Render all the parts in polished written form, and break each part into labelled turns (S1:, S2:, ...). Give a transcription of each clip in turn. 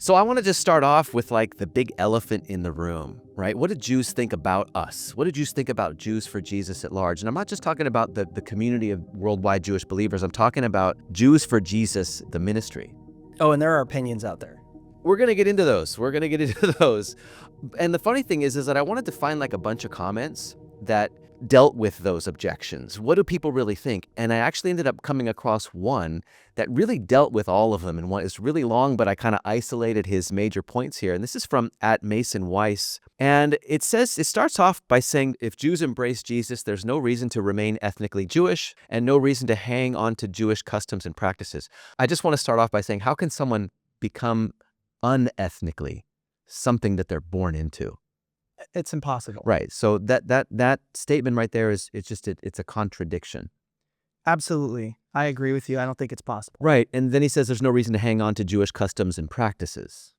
S1: So I want to just start off with like the big elephant in the room, right? What did Jews think about us? What did Jews think about Jews for Jesus at large? And I'm not just talking about the community of worldwide Jewish believers. I'm talking about Jews for Jesus, the ministry.
S2: Oh, and there are opinions out there.
S1: We're going to get into those. And the funny thing is that I wanted to find like a bunch of comments that dealt with those objections. What do people really think? And I actually ended up coming across one that really dealt with all of them. And one is really long, but I kind of isolated his major points here. And this is from @MasonWeiss. And it starts off by saying, if Jews embrace Jesus, there's no reason to remain ethnically Jewish and no reason to hang on to Jewish customs and practices. I just want to start off by saying, how can someone become unethnically something that they're born into?
S2: It's impossible.
S1: Right. So that statement right there it's a contradiction.
S2: Absolutely. I agree with you. I don't think it's possible.
S1: Right. And then he says there's no reason to hang on to Jewish customs and practices.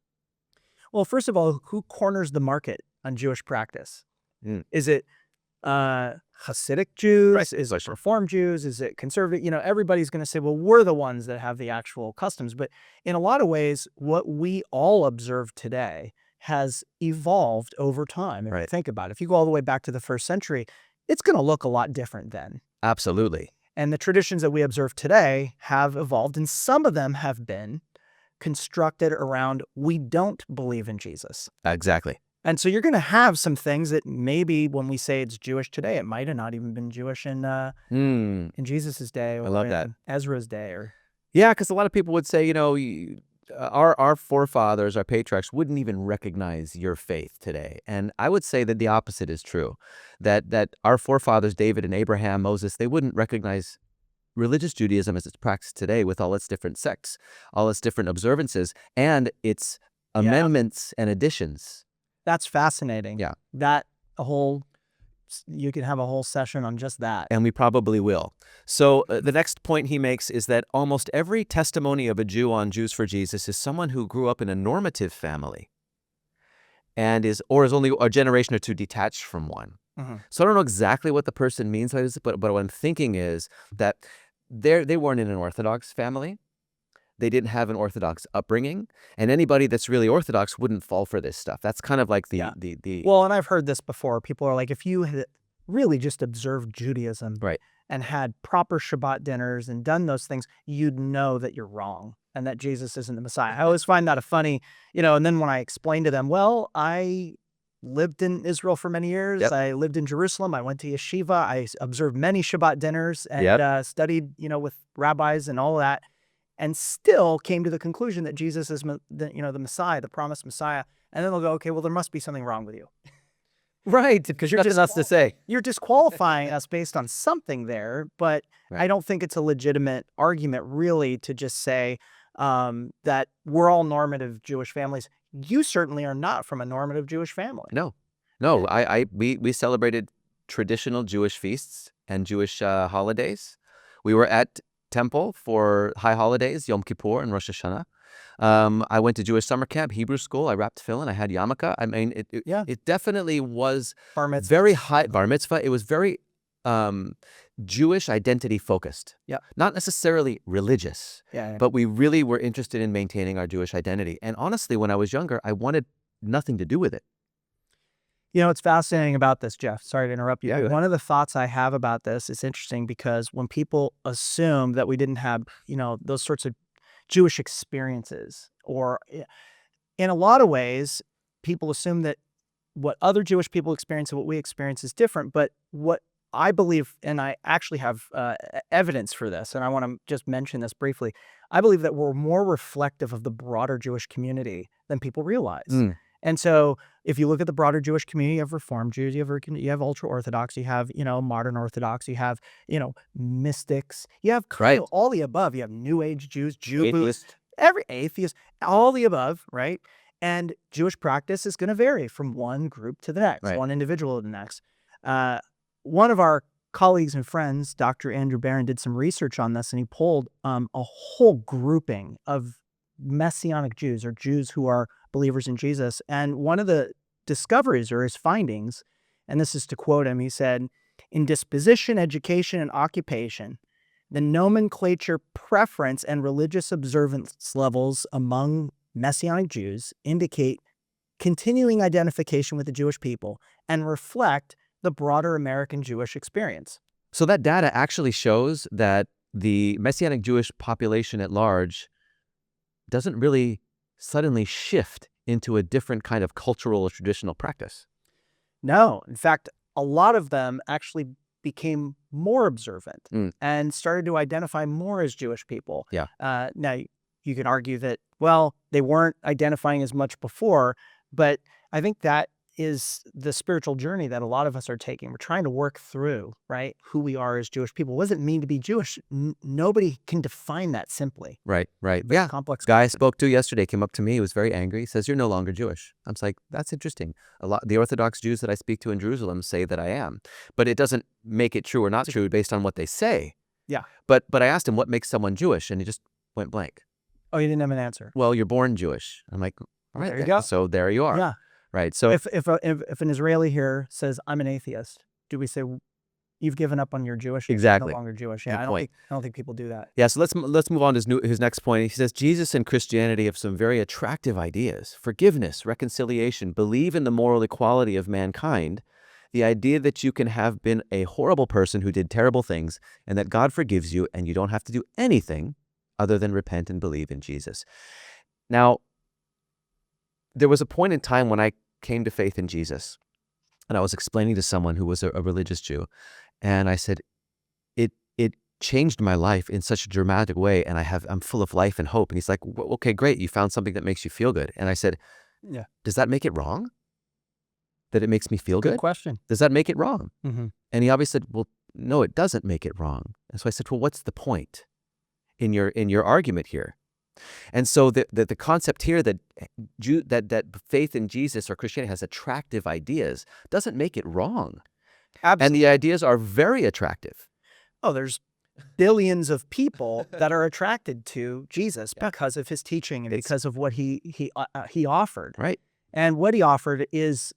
S2: Well, first of all, who corners the market on Jewish practice? Is it Hasidic Jews?
S1: Right.
S2: Is it Reform Jews? Is it conservative? Everybody's going to say, well, we're the ones that have the actual customs. But in a lot of ways, what we all observe today has evolved over time. If you think about it, if you go all the way back to the first century, it's going to look a lot different then.
S1: Absolutely.
S2: And the traditions that we observe today have evolved, and some of them have been constructed around, we don't believe in Jesus.
S1: Exactly.
S2: And so you're going to have some things that maybe when we say it's Jewish today, it might have not even been Jewish in Jesus's day, or
S1: I love that.
S2: Ezra's day, or
S1: because a lot of people would say, our forefathers, our patriarchs wouldn't even recognize your faith today. And I would say that the opposite is true, that our forefathers, David and Abraham, Moses, they wouldn't recognize religious Judaism as it's practiced today with all its different sects, all its different observances, and its amendments and additions.
S2: That's fascinating.
S1: Yeah.
S2: You could have a whole session on just that.
S1: And we probably will. So the next point he makes is that almost every testimony of a Jew on Jews for Jesus is someone who grew up in a normative family and is only a generation or two detached from one. Mm-hmm. So I don't know exactly what the person means by this, but what I'm thinking is that they weren't in an Orthodox family. They didn't have an Orthodox upbringing, and anybody that's really Orthodox wouldn't fall for this stuff. That's kind of like the
S2: Well, and I've heard this before. People are like, if you had really just observed Judaism and had proper Shabbat dinners and done those things, you'd know that you're wrong and that Jesus isn't the Messiah. I always find that a funny, and then when I explain to them, well, I lived in Israel for many years. Yep. I lived in Jerusalem. I went to yeshiva. I observed many Shabbat dinners and studied, with rabbis and all that, and still came to the conclusion that Jesus is the Messiah, the promised Messiah. And then they'll go, okay, well, there must be something wrong with you.
S1: Right, because you're just us to say.
S2: You're disqualifying us based on something there, but I don't think it's a legitimate argument really to just say that we're all normative Jewish families. You certainly are not from a normative Jewish family.
S1: No. We celebrated traditional Jewish feasts and Jewish holidays. We were at temple for high holidays, Yom Kippur and Rosh Hashanah. I went to Jewish summer camp, Hebrew school. I wrapped tefillin. I had yarmulke. I mean, it definitely was very high bar mitzvah. It was very Jewish identity focused. Yeah, not necessarily religious. But we really were interested in maintaining our Jewish identity. And honestly, when I was younger, I wanted nothing to do with it.
S2: It's fascinating about this, Jeff. Sorry to interrupt you. Yeah, one of the thoughts I have about this is interesting because when people assume that we didn't have, those sorts of Jewish experiences, or in a lot of ways, people assume that what other Jewish people experience and what we experience is different. But what I believe, and I actually have evidence for this, and I want to just mention this briefly, I believe that we're more reflective of the broader Jewish community than people realize. And so if you look at the broader Jewish community, you have Reform Jews, you have ultra-Orthodox, you have, modern Orthodox, you have, mystics, you have all the above. You have New Age Jews, every atheist, all the above, right? And Jewish practice is going to vary from one group to the next, one individual to the next. One of our colleagues and friends, Dr. Andrew Barron, did some research on this, and he pulled a whole grouping of messianic Jews, or Jews who are believers in Jesus. And one of the discoveries, or his findings, and this is to quote him, he said, in disposition, education, and occupation, the nomenclature, preference, and religious observance levels among Messianic Jews indicate continuing identification with the Jewish people and reflect the broader American Jewish experience.
S1: So that data actually shows that the Messianic Jewish population at large doesn't really suddenly shift into a different kind of cultural or traditional practice.
S2: No, in fact, a lot of them actually became more observant and started to identify more as Jewish people.
S1: Yeah.
S2: Now, you can argue that, well, they weren't identifying as much before, but I think that is the spiritual journey that a lot of us are taking. We're trying to work through, right, who we are as Jewish people. What does it mean to be Jewish? Nobody can define that simply.
S1: Right.
S2: Yeah. Complex.
S1: Guy I spoke to yesterday came up to me. He was very angry. He says, "You're no longer Jewish." I was like, "That's interesting. The Orthodox Jews that I speak to in Jerusalem say that I am, but it doesn't make it true or not true based on what they say."
S2: Yeah.
S1: But I asked him what makes someone Jewish, and he just went blank.
S2: Oh, you didn't have an answer.
S1: Well, you're born Jewish. I'm like, all right,
S2: there you go.
S1: So there you are.
S2: Yeah.
S1: Right. So
S2: if an Israeli here says, "I'm an atheist," do we say, "You've given up on your Jewish"?
S1: Exactly.
S2: No longer Jewish. Yeah, I don't think people do that.
S1: Yeah. So let's move on to his next point. He says Jesus and Christianity have some very attractive ideas: forgiveness, reconciliation, believe in the moral equality of mankind, the idea that you can have been a horrible person who did terrible things, and that God forgives you, and you don't have to do anything other than repent and believe in Jesus. Now, there was a point in time when I came to faith in Jesus, and I was explaining to someone who was a religious Jew, and I said, it changed my life in such a dramatic way, and I'm full of life and hope. And he's like, well, okay, great, you found something that makes you feel good. And I said,
S2: yeah,
S1: does that make it wrong? That it makes me feel good?
S2: Good question.
S1: Does that make it wrong?
S2: Mm-hmm.
S1: And he obviously said, well, no, it doesn't make it wrong. And so I said, well, what's the point in your argument here? And so the concept here that faith in Jesus or Christianity has attractive ideas doesn't make it wrong.
S2: Absolutely.
S1: And the ideas are very attractive.
S2: Oh, there's billions of people that are attracted to Jesus because of his teaching and because of what he offered.
S1: Right.
S2: And what he offered is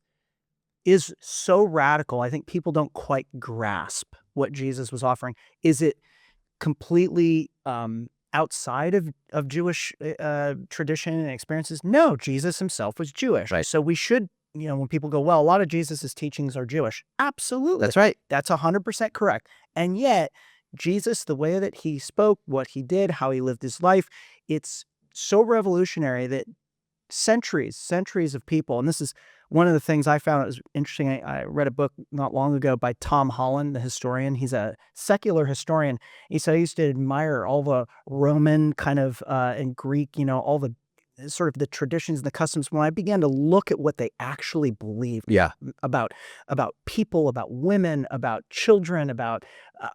S2: so radical. I think people don't quite grasp what Jesus was offering. Is it completely outside of Jewish tradition and experiences? No, Jesus himself was Jewish.
S1: Right.
S2: So we should, when people go, well, a lot of Jesus's teachings are Jewish. Absolutely.
S1: That's right.
S2: That's 100% correct. And yet, Jesus, the way that he spoke, what he did, how he lived his life, it's so revolutionary that centuries of people, and this is one of the things I found was interesting. I read a book not long ago by Tom Holland, the historian. He's a secular historian. He said he used to admire all the Roman kind of and Greek, all the sort of the traditions and the customs. When I began to look at what they actually believed about people, about women, about children, about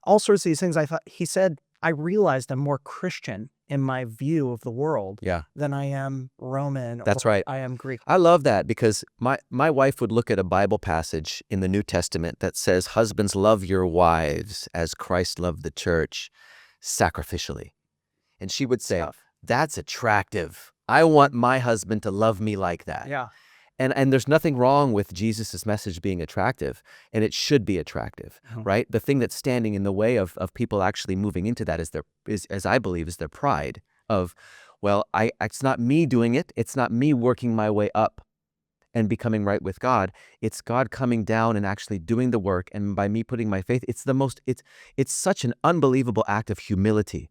S2: all sorts of these things, he said, I realized I'm more Christian in my view of the world than I am Roman.
S1: That's right.
S2: I am Greek.
S1: I love that because my wife would look at a Bible passage in the New Testament that says, husbands, love your wives as Christ loved the church sacrificially. And she would say, that's attractive. I want my husband to love me like that.
S2: Yeah.
S1: And there's nothing wrong with Jesus's message being attractive, and it should be attractive, right? The thing that's standing in the way of people actually moving into that is, as I believe, is their pride of, well, it's not me doing it. It's not me working my way up and becoming right with God. It's God coming down and actually doing the work. And by me putting my faith, it's such an unbelievable act of humility.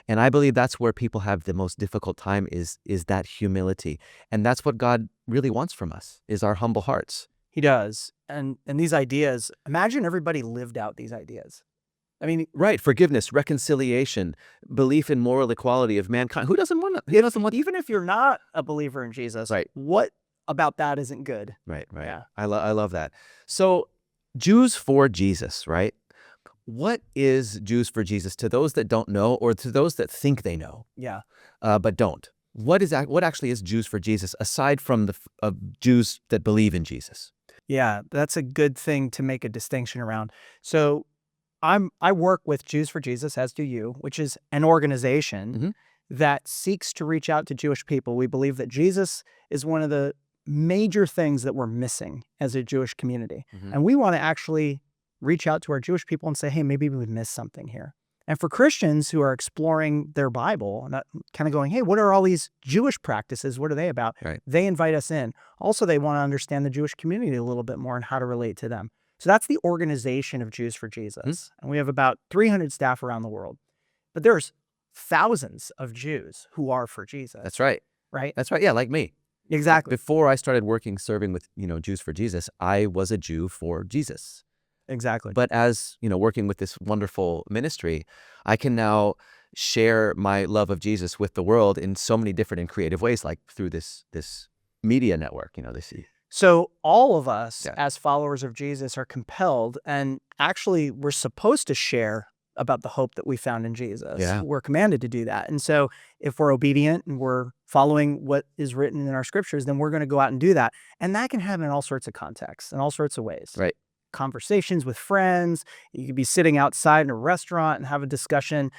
S1: And I believe that's where people have the most difficult time is that humility. And that's what God really wants from us, is our humble hearts.
S2: He does. And these ideas, imagine everybody lived out these ideas. I mean,
S1: right. Forgiveness, reconciliation, belief in moral equality of mankind. Who doesn't want to?
S2: Even if you're not a believer in Jesus,
S1: right?
S2: What about that isn't good?
S1: Right.
S2: Yeah.
S1: I love that. So Jews for Jesus, right? What is Jews for Jesus to those that don't know, or to those that think they know, but don't? What actually is Jews for Jesus aside from the Jews that believe in Jesus?
S2: Yeah, that's a good thing to make a distinction around. So I work with Jews for Jesus, as do you, which is an organization that seeks to reach out to Jewish people. We believe that Jesus is one of the major things that we're missing as a Jewish community. And we want to actually reach out to our Jewish people and say, hey, maybe we missed something here. And for Christians who are exploring their Bible and kind of going, hey, what are all these Jewish practices? What are they about?
S1: Right.
S2: They invite us in. Also, they want to understand the Jewish community a little bit more and how to relate to them. So that's the organization of Jews for Jesus. And we have about 300 staff around the world. But there's thousands of Jews who are for Jesus.
S1: That's right.
S2: Right?
S1: That's right. Yeah, like me.
S2: Exactly.
S1: Before I started serving with, Jews for Jesus, I was a Jew for Jesus.
S2: Exactly.
S1: But as, working with this wonderful ministry, I can now share my love of Jesus with the world in so many different and creative ways, like through this media network,
S2: So all of us as followers of Jesus are compelled, and actually we're supposed to share about the hope that we found in Jesus.
S1: Yeah.
S2: We're commanded to do that. And so if we're obedient and we're following what is written in our scriptures, then we're going to go out and do that. And that can happen in all sorts of contexts, in all sorts of ways.
S1: Right.
S2: Conversations with friends. You could be sitting outside in a restaurant and have a discussion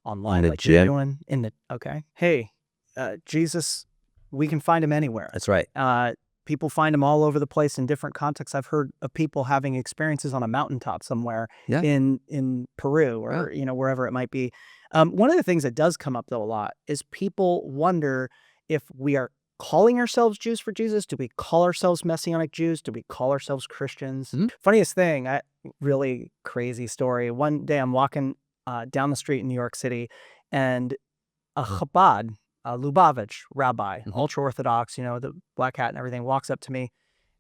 S2: online, like you're doing in the, hey, Jesus, we can find him anywhere.
S1: That's right.
S2: People find him all over the place in different contexts. I've heard of people having experiences on a mountaintop somewhere in Peru or, wherever it might be. One of the things that does come up, though, a lot is people wonder if we are calling ourselves Jews for Jesus. Do we call ourselves messianic Jews? Do we call ourselves Christians? Funniest thing, really crazy story. One day I'm walking down the street in New York City, and a Chabad, Lubavitch rabbi, ultra-Orthodox, the black hat and everything, walks up to me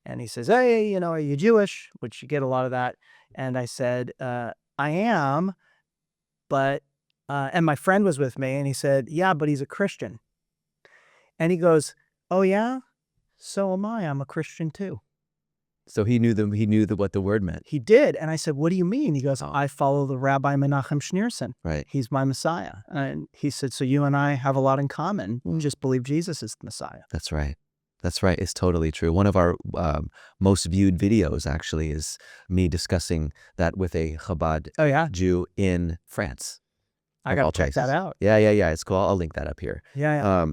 S2: and he says, hey, are you Jewish? Which you get a lot of that. And I said, I am, but, and my friend was with me and he said, yeah, but he's a Christian. And he goes, oh yeah? So am I. I'm a Christian too.
S1: So he knew what the word meant.
S2: He did. And I said, what do you mean? He goes, I follow the Rabbi Menachem Schneerson.
S1: Right.
S2: He's my Messiah. And he said, so you and I have a lot in common. We just believe Jesus is the Messiah.
S1: That's right. That's right. It's totally true. One of our most viewed videos actually is me discussing that with a Chabad Jew in France.
S2: I got to check that out.
S1: Yeah. It's cool. I'll link that up here.
S2: Yeah.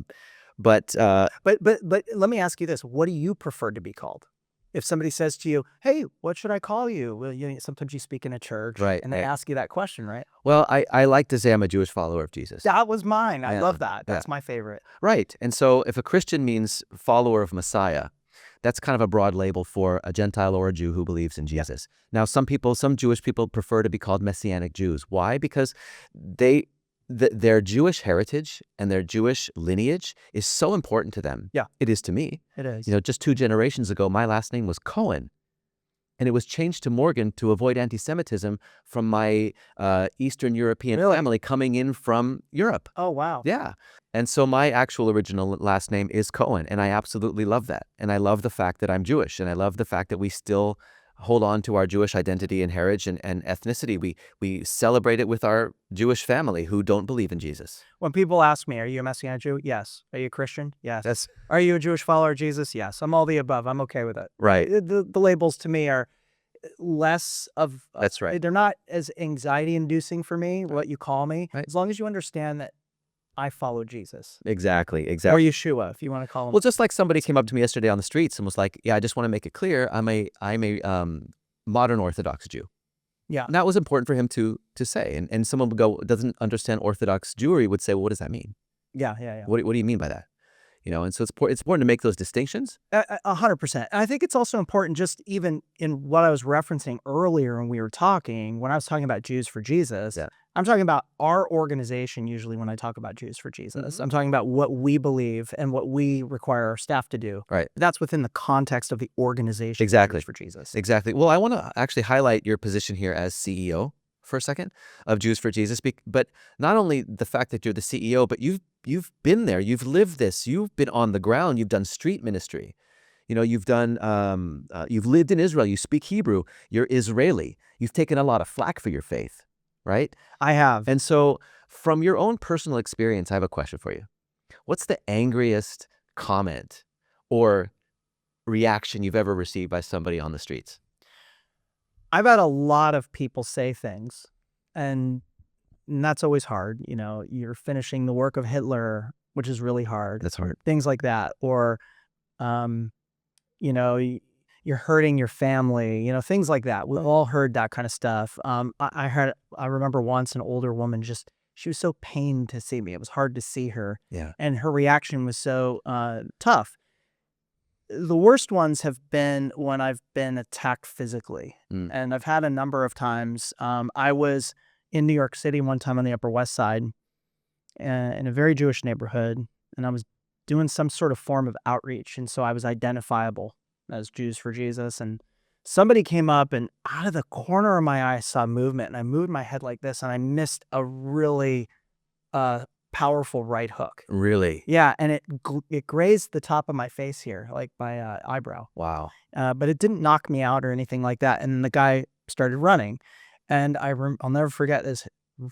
S1: But
S2: let me ask you this. What do you prefer to be called? If somebody says to you, hey, what should I call you? Well, sometimes you speak in a church,
S1: right,
S2: and they ask you that question, right?
S1: Well, I like to say I'm a Jewish follower of Jesus.
S2: That was mine. I love that. That's my favorite.
S1: Right. And so if a Christian means follower of Messiah, that's kind of a broad label for a Gentile or a Jew who believes in Jesus. Now, some Jewish people prefer to be called messianic Jews. Why? Because their Jewish heritage and their Jewish lineage is so important to them.
S2: Yeah.
S1: It is to me.
S2: It is.
S1: Just 2 generations ago, my last name was Cohen. And it was changed to Morgan to avoid anti-Semitism from my Eastern European family coming in from Europe.
S2: Oh, wow.
S1: Yeah. And so my actual original last name is Cohen. And I absolutely love that. And I love the fact that I'm Jewish. And I love the fact that we still hold on to our Jewish identity and heritage and ethnicity. We celebrate it with our Jewish family who don't believe in Jesus.
S2: When people ask me, are you a Messianic Jew? Yes. Are you a Christian? Yes. Are you a Jewish follower of Jesus? Yes. I'm all the above. I'm okay with it.
S1: Right.
S2: The labels to me are less of...
S1: That's right.
S2: They're not as anxiety-inducing for me, what you call me, as long as you understand that I follow Jesus.
S1: Exactly.
S2: Or Yeshua, if you want to call him.
S1: Well, just like somebody came up to me yesterday on the streets and was like, yeah, I just want to make it clear, I'm a modern Orthodox Jew.
S2: Yeah.
S1: And that was important for him to say. And someone would go, doesn't understand Orthodox Jewry, would say, well, what does that mean?
S2: Yeah.
S1: What do you mean by that? And so it's important to make those distinctions.
S2: 100%. I think it's also important, just even in what I was referencing earlier when we were talking, when I was talking about Jews for Jesus, I'm talking about our organization usually when I talk about Jews for Jesus. I'm talking about what we believe and what we require our staff to do.
S1: Right.
S2: That's within the context of the organization of Jews for Jesus.
S1: Exactly. Well, I want to actually highlight your position here as CEO for a second of Jews for Jesus, but not only the fact that you're the CEO, but you've been there, you've lived this, you've been on the ground, you've done street ministry, you've done, you've lived in Israel, you speak Hebrew, you're Israeli, you've taken a lot of flack for your faith, right?
S2: I have.
S1: And so from your own personal experience, I have a question for you. What's the angriest comment or reaction you've ever received by somebody on the streets?
S2: I've had a lot of people say things, and that's always hard. You're finishing the work of Hitler, which is really hard.
S1: That's hard.
S2: Things like that. Or, you're hurting your family, things like that. We've all heard that kind of stuff. I remember once an older woman she was so pained to see me. It was hard to see her.
S1: Yeah.
S2: And her reaction was so tough. The worst ones have been when I've been attacked physically. And I've had a number of times. I was in New York City one time on the Upper West Side in a very Jewish neighborhood, and I was doing some sort of form of outreach. And so I was identifiable as Jews for Jesus. And somebody came up, and out of the corner of my eye, I saw movement, and I moved my head like this, and I missed a really powerful right hook.
S1: Really?
S2: Yeah, and it grazed the top of my face here, like my eyebrow.
S1: Wow.
S2: But it didn't knock me out or anything like that. And the guy started running, and I'll never forget this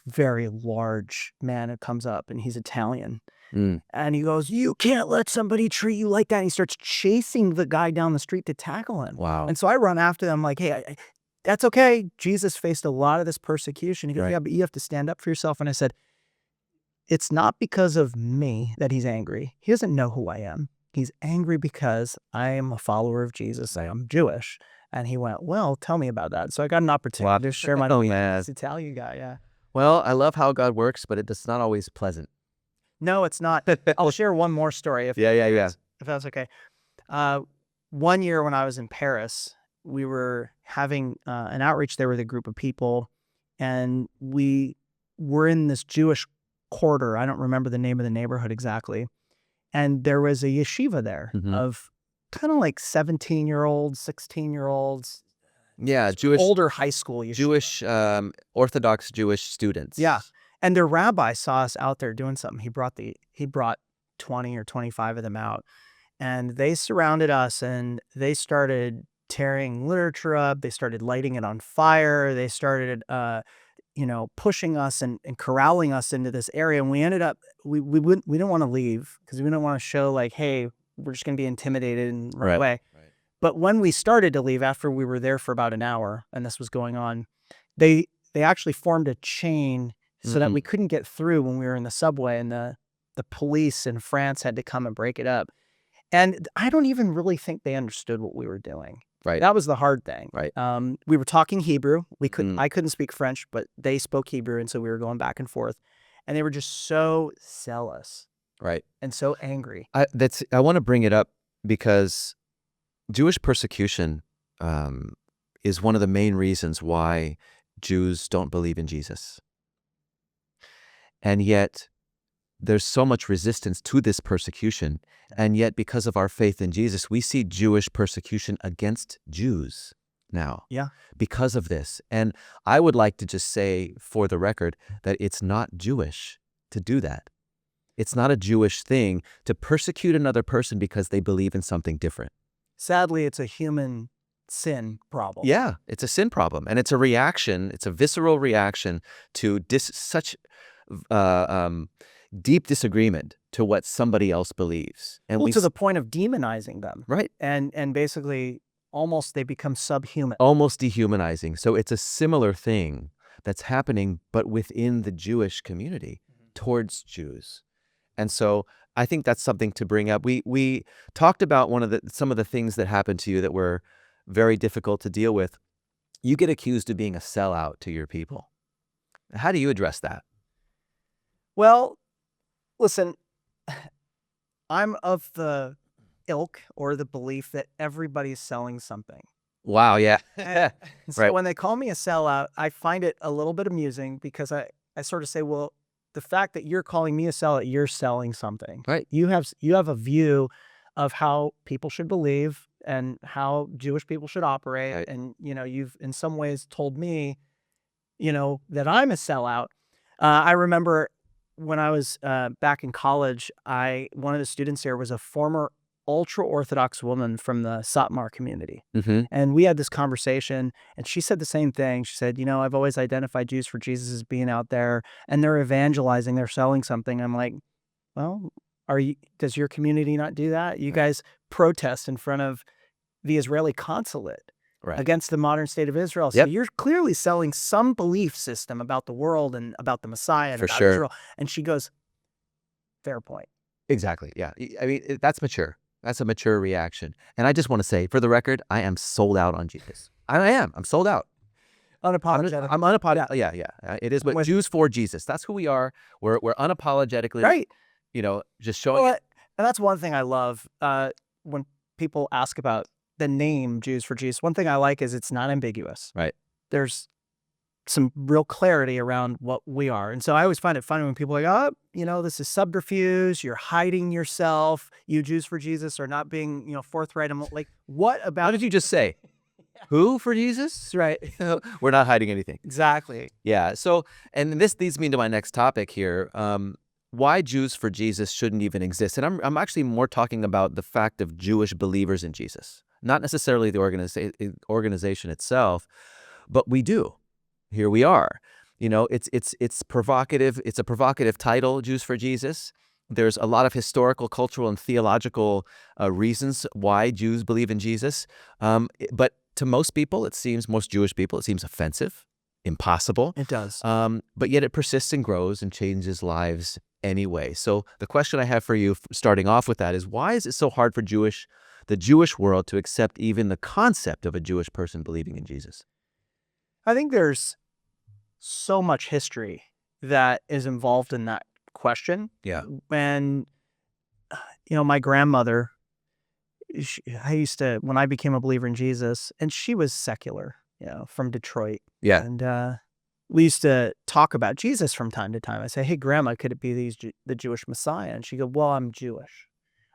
S2: very large man that comes up, and he's Italian. And he goes, "You can't let somebody treat you like that." And he starts chasing the guy down the street to tackle him.
S1: Wow.
S2: And so I run after them like, "Hey, that's okay. Jesus faced a lot of this persecution." He goes,
S1: Right.
S2: "Yeah, but you have to stand up for yourself." And I said, "It's not because of me that he's angry. He doesn't know who I am. He's angry because I am a follower of Jesus. I am Jewish." And he went, "Well, tell me about that." So I got an opportunity to share my this Italian guy. Yeah.
S1: Well, I love how God works, but it's not always pleasant.
S2: No, it's not. I'll share one more story if that's okay. One year when I was in Paris, we were having an outreach there with a group of people, and we were in this Jewish quarter. I don't remember the name of the neighborhood exactly. And there was a yeshiva there of kind of like 17-year-olds, 16-year-olds.
S1: Yeah, Jewish,
S2: older high school yeshiva.
S1: Jewish, Orthodox Jewish students.
S2: Yeah. And their rabbi saw us out there doing something. He brought 20 or 25 of them out, and they surrounded us, and they started tearing literature up. They started lighting it on fire. They started, pushing us and corralling us into this area. And we ended up, we didn't want to leave because we didn't want to show like, hey, we're just going to be intimidated and run away. Right. But when we started to leave, after we were there for about an hour and this was going on, they actually formed a chain so that we couldn't get through when we were in the subway, and the police in France had to come and break it up. And I don't even really think they understood what we were doing.
S1: Right.
S2: That was the hard thing.
S1: Right.
S2: We were talking Hebrew. I couldn't speak French, but they spoke Hebrew, and so we were going back and forth. And they were just so zealous.
S1: Right.
S2: And so angry.
S1: I want to bring it up because Jewish persecution is one of the main reasons why Jews don't believe in Jesus. And yet there's so much resistance to this persecution. And yet because of our faith in Jesus, we see Jewish persecution against Jews now.
S2: Yeah.
S1: Because of this. And I would like to just say for the record that it's not Jewish to do that. It's not a Jewish thing to persecute another person because they believe in something different.
S2: Sadly, it's a human sin problem.
S1: Yeah, it's a sin problem. And it's a reaction. It's a visceral reaction to such deep disagreement to what somebody else believes. And
S2: to the point of demonizing them.
S1: Right.
S2: And basically almost they become subhuman.
S1: Almost dehumanizing. So it's a similar thing that's happening, but within the Jewish community towards Jews. And so I think that's something to bring up. We talked about some of the things that happened to you that were very difficult to deal with. You get accused of being a sellout to your people. How do you address that?
S2: Well, listen, I'm of the ilk or the belief that everybody's selling something.
S1: Wow, yeah.
S2: So right. When they call me a sellout, I find it a little bit amusing because I sort of say, well, the fact that you're calling me a sellout, you're selling something.
S1: Right.
S2: You have a view of how people should believe and how Jewish people should operate. Right. And, you've in some ways told me, that I'm a sellout. I remember when I was back in college, one of the students here was a former ultra-Orthodox woman from the Satmar community. And we had this conversation, and she said the same thing. She said, I've always identified Jews for Jesus as being out there, and they're evangelizing, they're selling something. I'm like, well, does your community not do that? You guys protest in front of the Israeli consulate against the modern state of Israel. So you're clearly selling some belief system about the world and about the Messiah and about Israel. And she goes, fair point.
S1: Exactly. Yeah. I mean, that's mature. That's a mature reaction. And I just want to say, for the record, I am sold out on Jesus. I am. I'm sold out.
S2: Unapologetic.
S1: I'm unapologetic. Yeah. It is. But Jews for Jesus. That's who we are. We're unapologetically,
S2: Right.
S1: just showing.
S2: Well, and that's one thing I love when people ask about the name Jews for Jesus. One thing I like is it's not ambiguous.
S1: Right.
S2: There's some real clarity around what we are. And so I always find it funny when people are like, oh, this is subterfuge. You're hiding yourself. You Jews for Jesus are not being, forthright. I'm like, what about?
S1: What did you just say? Who for Jesus?
S2: Right.
S1: We're not hiding anything.
S2: Exactly.
S1: Yeah. So, and this leads me to my next topic here. Why Jews for Jesus shouldn't even exist. And I'm actually more talking about the fact of Jewish believers in Jesus, not necessarily the organization itself, but we do. Here we are. It's provocative. It's a provocative title, Jews for Jesus. There's a lot of historical, cultural, and theological reasons why Jews believe in Jesus. But to most people, most Jewish people, it seems offensive, impossible.
S2: It does.
S1: But yet it persists and grows and changes lives anyway. So the question I have for you, starting off with that, is why is it so hard for the Jewish world to accept even the concept of a Jewish person believing in Jesus?
S2: I think there's so much history that is involved in that question.
S1: Yeah.
S2: When, my grandmother, when I became a believer in Jesus, and she was secular, from Detroit.
S1: Yeah.
S2: And we used to talk about Jesus from time to time. I say, hey, Grandma, could it be the Jewish Messiah? And she go, well, I'm Jewish.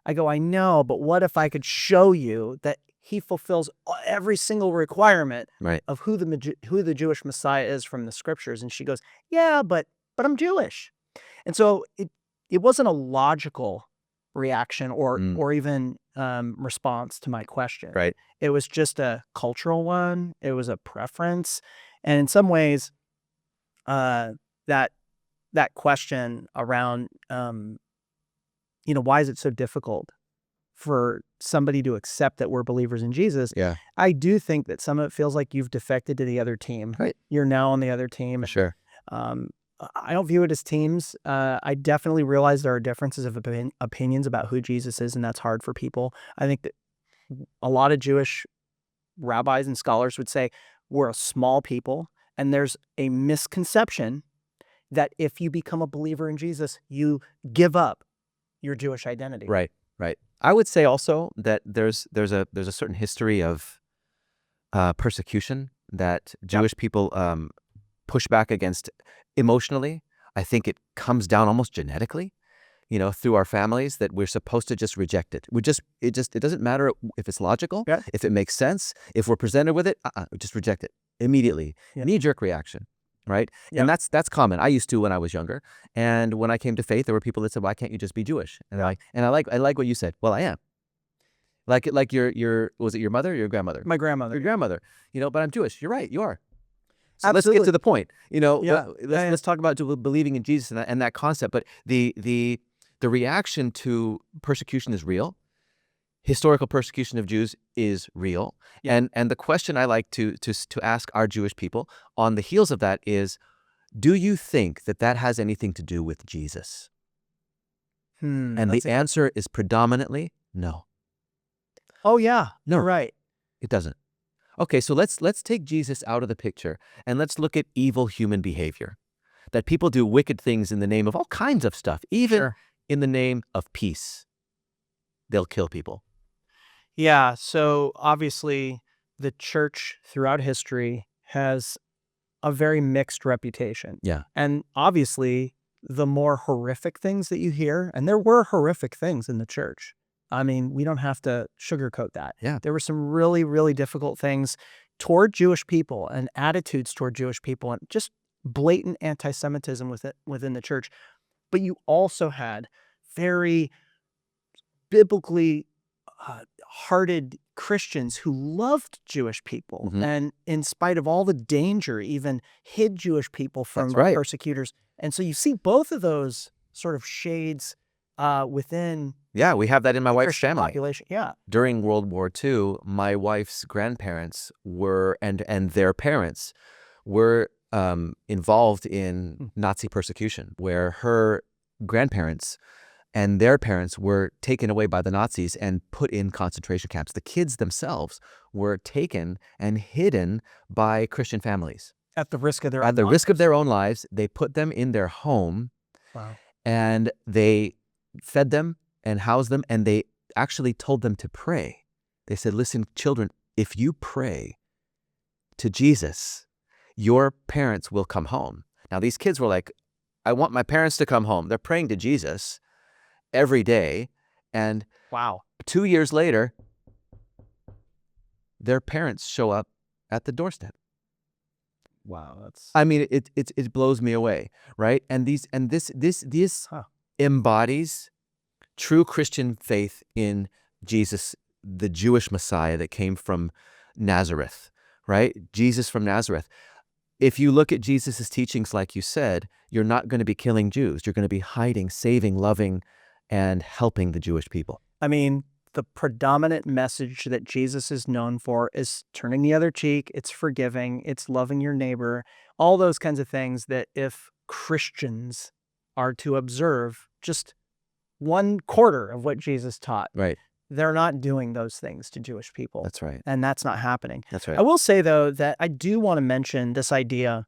S2: I go, I know, but what if I could show you that he fulfills every single requirement of who the Jewish Messiah is from the scriptures? And she goes, yeah, but I'm Jewish. And so it wasn't a logical reaction or even response to my question.
S1: Right.
S2: It was just a cultural one. It was a preference. And in some ways, that question around, why is it so difficult for somebody to accept that we're believers in Jesus?
S1: Yeah.
S2: I do think that some of it feels like you've defected to the other team.
S1: Right.
S2: You're now on the other team.
S1: Sure.
S2: I don't view it as teams. I definitely realize there are differences of opinions about who Jesus is, and that's hard for people. I think that a lot of Jewish rabbis and scholars would say we're a small people, and there's a misconception that if you become a believer in Jesus, you give up your Jewish identity.
S1: Right. I would say also that there's a certain history of persecution that Jewish people push back against emotionally. I think it comes down almost genetically, through our families, that we're supposed to just reject it. It doesn't matter if it's logical, if it makes sense, if we're presented with it, just reject it immediately. Knee-jerk reaction. Right. And that's common. I used to when I was younger. And when I came to faith, there were people that said, why can't you just be Jewish? And I like what you said. Well, I am. Like was it your mother or your grandmother?
S2: My grandmother.
S1: Your grandmother. But I'm Jewish. You're right. You are. So
S2: Absolutely.
S1: let's get to the point. Let's talk about believing in Jesus and that concept. But the reaction to persecution is real. Historical persecution of Jews is real. And the question I like to ask our Jewish people on the heels of that is, do you think that has anything to do with Jesus? And the answer is predominantly no.
S2: Oh, yeah.
S1: No.
S2: You're right.
S1: It doesn't. Okay, so let's take Jesus out of the picture and let's look at evil human behavior. That people do wicked things in the name of all kinds of stuff, even in the name of peace. They'll kill people.
S2: Yeah, so obviously the church throughout history has a very mixed reputation.
S1: Yeah.
S2: And obviously the more horrific things that you hear, and there were horrific things in the church. I mean, we don't have to sugarcoat that.
S1: Yeah.
S2: There were some really, really difficult things toward Jewish people and attitudes toward Jewish people and just blatant anti-Semitism within the church. But you also had very biblically hearted Christians who loved Jewish people and in spite of all the danger even hid Jewish people from persecutors. And so you see both of those sort of shades within
S1: we have that in my wife's
S2: Christian
S1: family.
S2: Population. Yeah.
S1: During World War II, my wife's grandparents were and their parents were involved in Nazi persecution, where her grandparents and their parents were taken away by the Nazis and put in concentration camps. The kids themselves were taken and hidden by Christian families.
S2: At the risk of their own
S1: At the
S2: lives.
S1: risk of their own lives, they put them in their home.
S2: Wow.
S1: And they fed them and housed them, and they actually told them to pray. They said, listen, children, if you pray to Jesus, your parents will come home. Now, these kids were like, I want my parents to come home. They're praying to Jesus every day. And
S2: Wow.
S1: 2 years later, their parents show up at the doorstep.
S2: Wow. That's
S1: I mean, it blows me away, right? And this embodies true Christian faith in Jesus, the Jewish Messiah that came from Nazareth, right? Jesus from Nazareth. If you look at Jesus's teachings, like you said, you're not going to be killing Jews. You're going to be hiding, saving, loving, and helping the Jewish people.
S2: I mean, the predominant message that Jesus is known for is turning the other cheek, it's forgiving, it's loving your neighbor, all those kinds of things that if Christians are to observe just 1/4 of what Jesus taught,
S1: Right.
S2: they're not doing those things to Jewish people.
S1: That's right.
S2: And that's not happening.
S1: That's right.
S2: I will say, though, that I do want to mention this idea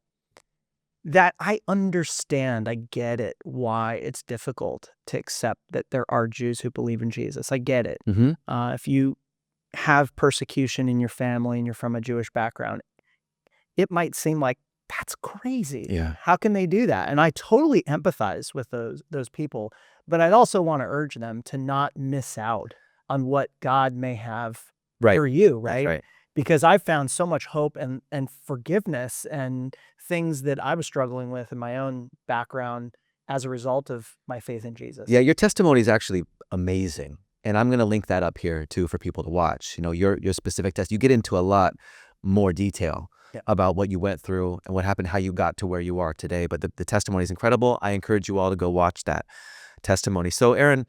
S2: that I understand, I get it, why it's difficult to accept that there are Jews who believe in Jesus. I get it.
S1: Mm-hmm.
S2: If you have persecution in your family and you're from a Jewish background, it might seem like that's crazy.
S1: Yeah.
S2: How can they do that? And I totally empathize with those people, but I'd also want to urge them to not miss out on what God may have
S1: Right.
S2: for you,
S1: That's
S2: right?
S1: right.
S2: Because I've found so much hope and forgiveness and things that I was struggling with in my own background as a result of my faith in Jesus.
S1: Yeah, your testimony is actually amazing. And I'm going to link that up here too for people to watch. You know, your specific test, you get into a lot more detail about what you went through and what happened, how you got to where you are today. But the testimony is incredible. I encourage you all to go watch that testimony. So Aaron,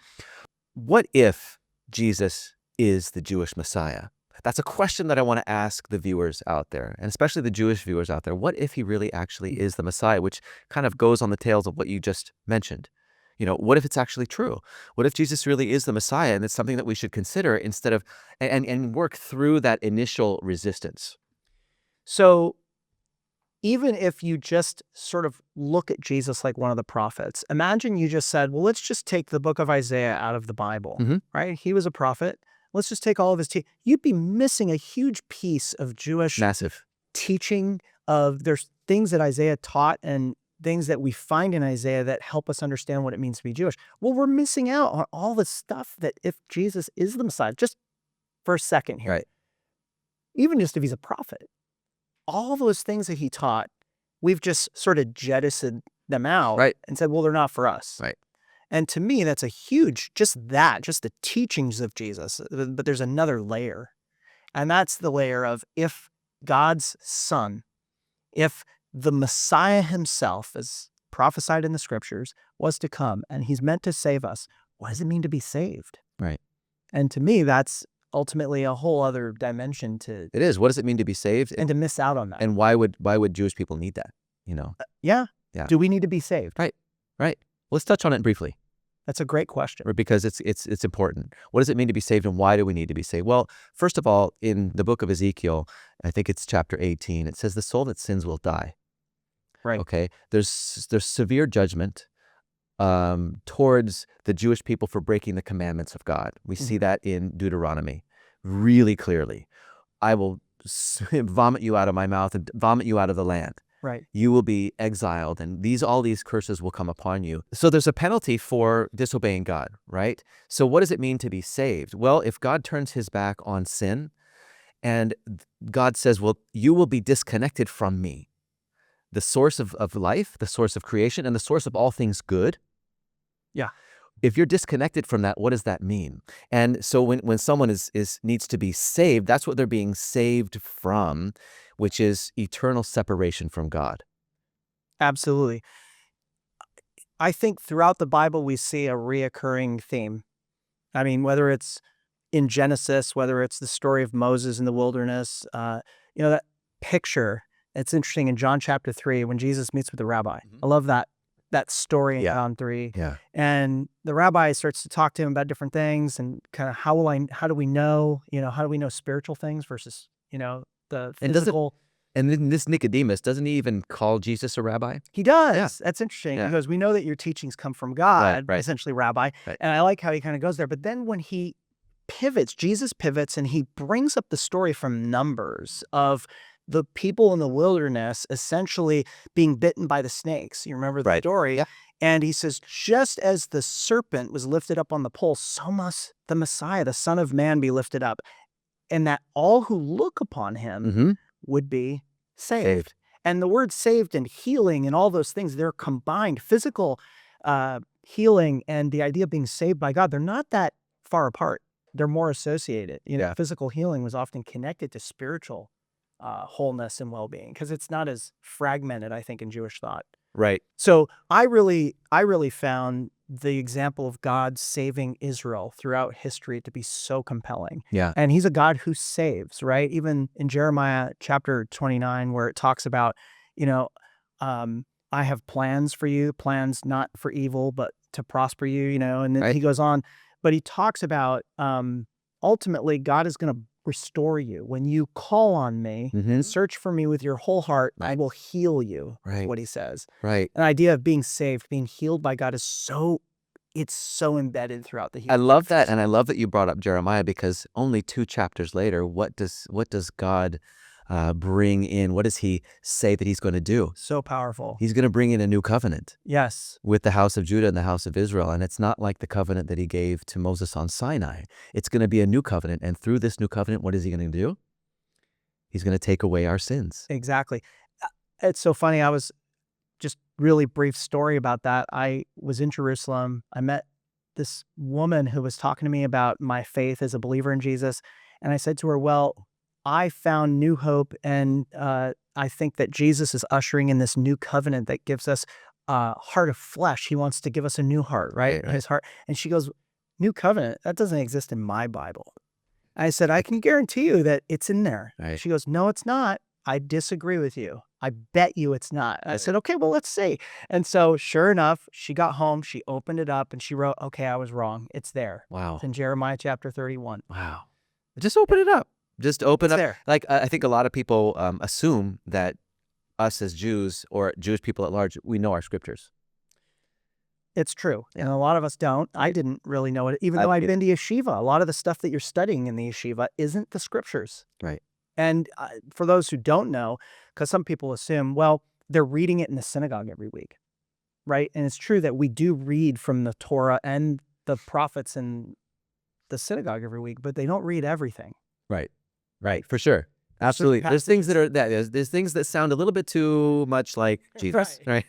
S1: what if Jesus is the Jewish Messiah? That's a question that I want to ask the viewers out there, and especially the Jewish viewers out there. What if he really actually is the Messiah, which kind of goes on the tails of what you just mentioned? You know, what if it's actually true? What if Jesus really is the Messiah, and it's something that we should consider instead of, and work through that initial resistance?
S2: So even if you just sort of look at Jesus like one of the prophets, imagine you just said, well, let's just take the book of Isaiah out of the Bible, right? He was a prophet. Let's just take all of his you'd be missing a huge piece of Jewish teaching there's things that Isaiah taught and things that we find in Isaiah that help us understand what it means to be Jewish. Well, we're missing out on all the stuff that if Jesus is the Messiah, just for a second here,
S1: Right.
S2: Even just if he's a prophet, all those things that he taught, we've just sort of jettisoned them out and said, well, they're not for us.
S1: Right.
S2: And to me, that's a huge, just the teachings of Jesus. But there's another layer. And that's the layer of if God's Son, if the Messiah himself, as prophesied in the scriptures, was to come and he's meant to save us, what does it mean to be saved?
S1: Right.
S2: And to me, that's ultimately a whole other dimension to...
S1: It is. What does it mean to be saved?
S2: And to miss out on that.
S1: And why would Jewish people need that? You know?
S2: Yeah.
S1: Yeah.
S2: Do we need to be saved?
S1: Right. Right. Let's touch on it briefly.
S2: That's a great question.
S1: Because it's important. What does it mean to be saved, and why do we need to be saved? Well, first of all, in the book of Ezekiel, I think it's chapter 18, it says the soul that sins will die.
S2: Right.
S1: Okay. There's severe judgment towards the Jewish people for breaking the commandments of God. We see that in Deuteronomy really clearly. I will vomit you out of my mouth and vomit you out of the land.
S2: Right.
S1: You will be exiled, and all these curses will come upon you. So there's a penalty for disobeying God, right? So what does it mean to be saved? Well, if God turns his back on sin and God says, well, you will be disconnected from me, the source of life, the source of creation, and the source of all things good.
S2: Yeah.
S1: If you're disconnected from that, what does that mean? And so when someone needs to be saved, that's what they're being saved from, which is eternal separation from God.
S2: Absolutely. I think throughout the Bible, we see a reoccurring theme. I mean, whether it's in Genesis, whether it's the story of Moses in the wilderness, that picture, it's interesting in John chapter 3, when Jesus meets with the rabbi. I love that that story in
S1: Yeah.
S2: John 3.
S1: Yeah.
S2: And the rabbi starts to talk to him about different things and kind of how do we know, how do we know spiritual things versus, the
S1: And
S2: physical.
S1: and then this Nicodemus, doesn't he even call Jesus a rabbi?
S2: He does.
S1: Yeah.
S2: That's interesting.
S1: Yeah.
S2: He goes, we know that your teachings come from God,
S1: right.
S2: essentially rabbi.
S1: Right.
S2: And I like how he kind of goes there. But then when Jesus pivots and he brings up the story from Numbers of the people in the wilderness essentially being bitten by the snakes. You remember the
S1: Right.
S2: story?
S1: Yeah.
S2: And he says, just as the serpent was lifted up on the pole, so must the Messiah, the Son of Man, be lifted up. And that all who look upon him would be saved. And the word saved and healing and all those things, they're combined. Physical healing and the idea of being saved by God, they're not that far apart. They're more associated. Physical healing was often connected to spiritual wholeness and well-being because it's not as fragmented, I think, in Jewish thought.
S1: Right.
S2: So I really found the example of God saving Israel throughout history to be so compelling.
S1: Yeah.
S2: And he's a God who saves, right? Even in Jeremiah chapter 29, where it talks about, I have plans for you, plans not for evil, but to prosper you, and then he goes on, but he talks about ultimately God is going to restore you. When you call on me and search for me with your whole heart, I will heal you, what he says.
S1: Right.
S2: An idea of being saved, being healed by God is so embedded throughout the
S1: I love that. And I love that you brought up Jeremiah because only 2 chapters later, what does God bring in? What does he say that he's going to do?
S2: So powerful.
S1: He's going to bring in a new covenant.
S2: Yes.
S1: With the house of Judah and the house of Israel. And it's not like the covenant that he gave to Moses on Sinai. It's going to be a new covenant. And through this new covenant, what is he going to do? He's going to take away our sins.
S2: Exactly. It's so funny. I was just really brief story about that. I was in Jerusalem. I met this woman who was talking to me about my faith as a believer in Jesus. And I said to her, well, I found new hope. And I think that Jesus is ushering in this new covenant that gives us a heart of flesh. He wants to give us a new heart, right? His heart. And she goes, new covenant? That doesn't exist in my Bible. I said, I can guarantee you that it's in there.
S1: Right.
S2: She goes, no, it's not. I disagree with you. I bet you it's not. I said, okay, well, let's see. And so sure enough, she got home, she opened it up and she wrote, okay, I was wrong. It's there.
S1: Wow.
S2: It's in Jeremiah chapter 31.
S1: Wow. Just open it up. Just open up.
S2: There.
S1: Like, I think a lot of people assume that us as Jews or Jewish people at large, we know our scriptures.
S2: It's true. And a lot of us don't. I didn't really know it. Even though I've been to yeshiva, a lot of the stuff that you're studying in the yeshiva isn't the scriptures.
S1: Right.
S2: And for those who don't know, because some people assume, well, they're reading it in the synagogue every week, right? And it's true that we do read from the Torah and the prophets in the synagogue every week, but they don't read everything.
S1: Right. Right. For sure. Absolutely. There's things that are there's things that sound a little bit too much like Jesus, right?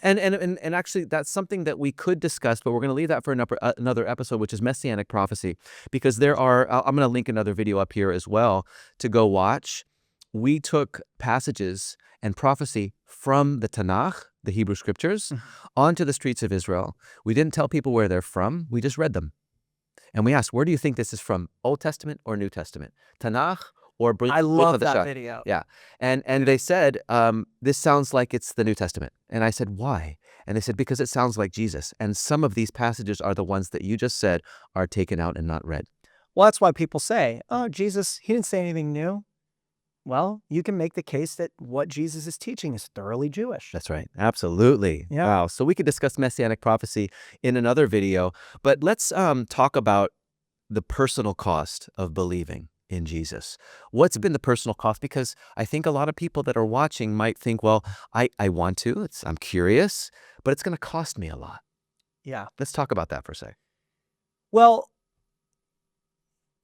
S1: and actually that's something that we could discuss, but we're going to leave that for another episode, which is messianic prophecy, because there are I'm going to link another video up here as well to go watch. We took passages and prophecy from the Tanakh, the Hebrew scriptures, onto the streets of Israel. We didn't tell people where they're from. We just read them. And we asked, where do you think this is from? Old Testament or New Testament? Tanakh or
S2: I love that video.
S1: Yeah. And they said, this sounds like it's the New Testament. And I said, why? And they said, because it sounds like Jesus. And some of these passages are the ones that you just said are taken out and not read.
S2: Well, that's why people say, oh, Jesus, he didn't say anything new. Well, you can make the case that what Jesus is teaching is thoroughly Jewish.
S1: That's right. Absolutely.
S2: Yeah.
S1: Wow. So we could discuss messianic prophecy in another video, but let's talk about the personal cost of believing in Jesus. What's been the personal cost? Because I think a lot of people that are watching might think, well, I want to, I'm curious, but it's going to cost me a lot.
S2: Yeah.
S1: Let's talk about that for a sec.
S2: Well,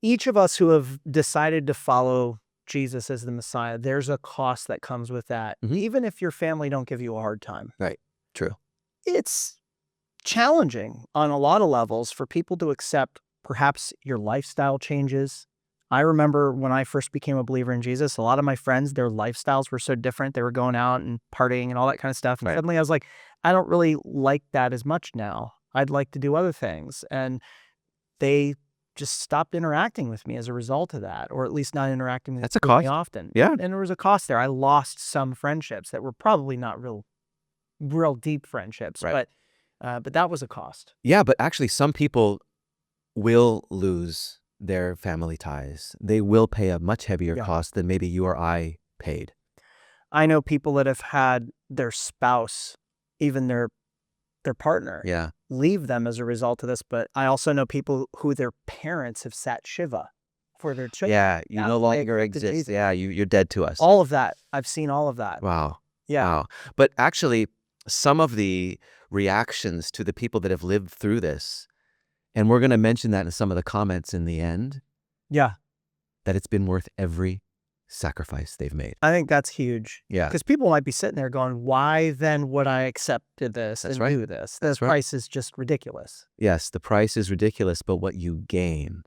S2: each of us who have decided to follow Jesus as the Messiah, there's a cost that comes with that. Even if your family don't give you a hard time.
S1: Right. True.
S2: It's challenging on a lot of levels for people to accept perhaps your lifestyle changes. I remember when I first became a believer in Jesus, a lot of my friends, their lifestyles were so different. They were going out and partying and all that kind of stuff. And suddenly I was like, I don't really like that as much now. I'd like to do other things. And they just stopped interacting with me as a result of that, or at least not interacting with me often.
S1: Yeah.
S2: And there was a cost there. I lost some friendships that were probably not real real deep friendships.
S1: Right.
S2: But that was a cost.
S1: Yeah, but actually some people will lose their family ties. They will pay a much heavier
S2: Yeah.
S1: cost than maybe you or I paid.
S2: I know people that have had their spouse, even their partner,
S1: Yeah.
S2: leave them as a result of this. But I also know people who their parents have sat Shiva for their children.
S1: Yeah, you no longer
S2: accepted
S1: exist.
S2: Jesus.
S1: Yeah, you're dead to us.
S2: All of that. I've seen all of that.
S1: Wow.
S2: Yeah.
S1: Wow. But actually, some of the reactions to the people that have lived through this, and we're going to mention that in some of the comments in the end,
S2: Yeah.
S1: that it's been worth every sacrifice they've made.
S2: I think that's huge.
S1: Yeah.
S2: Because people might be sitting there going, why then would I accept this
S1: That's
S2: and
S1: right.
S2: do this? The
S1: That's right.
S2: price is just ridiculous.
S1: Yes, the price is ridiculous, but what you gain.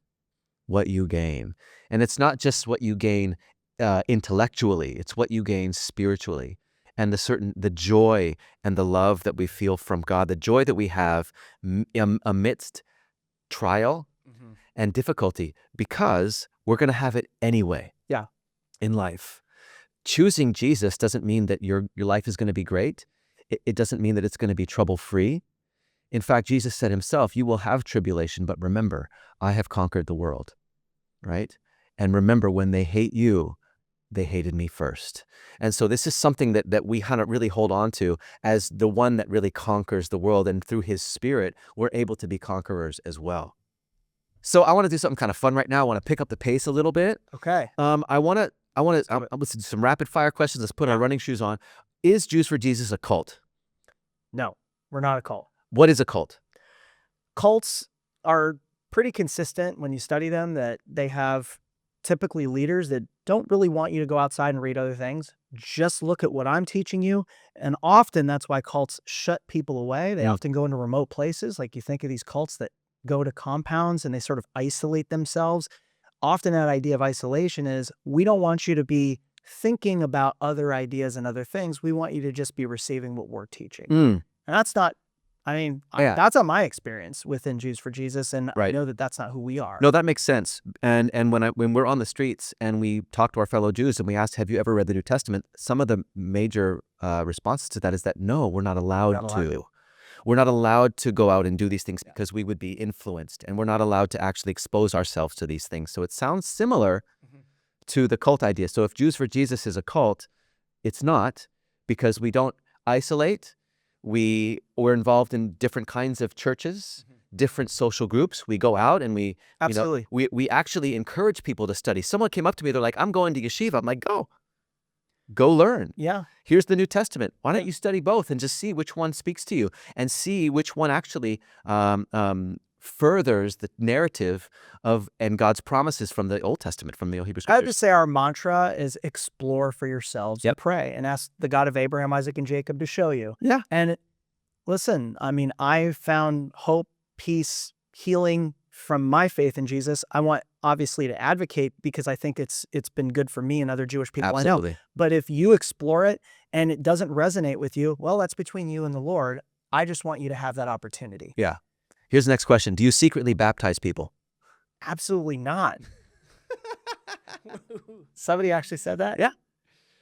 S1: And it's not just what you gain intellectually, it's what you gain spiritually. And the joy and the love that we feel from God, the joy that we have amidst trial and difficulty, because we're going to have it anyway.
S2: Yeah.
S1: In life. Choosing Jesus doesn't mean that your life is going to be great. It doesn't mean that it's going to be trouble-free. In fact, Jesus said himself, you will have tribulation, but remember, I have conquered the world, right? And remember, when they hate you, they hated me first. And so this is something that we kind of really hold on to as the one that really conquers the world. And through his Spirit, we're able to be conquerors as well. So I want to do something kind of fun right now. I want to pick up the pace a little bit.
S2: Okay.
S1: Let's do some rapid fire questions. Let's put our running shoes on. Is Jews for Jesus a cult?
S2: No, we're not a cult.
S1: What is a cult?
S2: Cults are pretty consistent when you study them, that they have typically leaders that don't really want you to go outside and read other things. Just look at what I'm teaching you. And often that's why cults shut people away. They often go into remote places. Like you think of these cults that go to compounds and they sort of isolate themselves. Often that idea of isolation is, we don't want you to be thinking about other ideas and other things. We want you to just be receiving what we're teaching. And that's not, that's not my experience within Jews for Jesus. And I know that that's not who we are.
S1: No, that makes sense. And when we're on the streets and we talk to our fellow Jews and we ask, have you ever read the New Testament? Some of the major responses to that is that, no, we're not allowed to. We're not allowed to go out and do these things because we would be influenced, and we're not allowed to actually expose ourselves to these things. So it sounds similar to the cult idea. So if Jews for Jesus is a cult, it's not, because we don't isolate. We're involved in different kinds of churches, different social groups. We go out and we actually encourage people to study. Someone came up to me, they're like, I'm going to yeshiva. I'm like, go learn.
S2: Yeah.
S1: Here's the New Testament. Why don't you study both and just see which one speaks to you and see which one actually furthers the narrative of and God's promises from the Old Testament, from the Old Hebrew
S2: I have
S1: Scriptures.
S2: to say our mantra is explore for yourselves and pray and ask the God of Abraham, Isaac, and Jacob to show you.
S1: Yeah.
S2: And listen, I found hope, peace, healing from my faith in Jesus. I want obviously to advocate because I think it's been good for me and other Jewish people I know. But if you explore it and it doesn't resonate with you, well, that's between you and the Lord. I just want you to have that opportunity.
S1: Yeah. Here's the next question. Do you secretly baptize people?
S2: Absolutely not. Somebody actually said that?
S1: Yeah.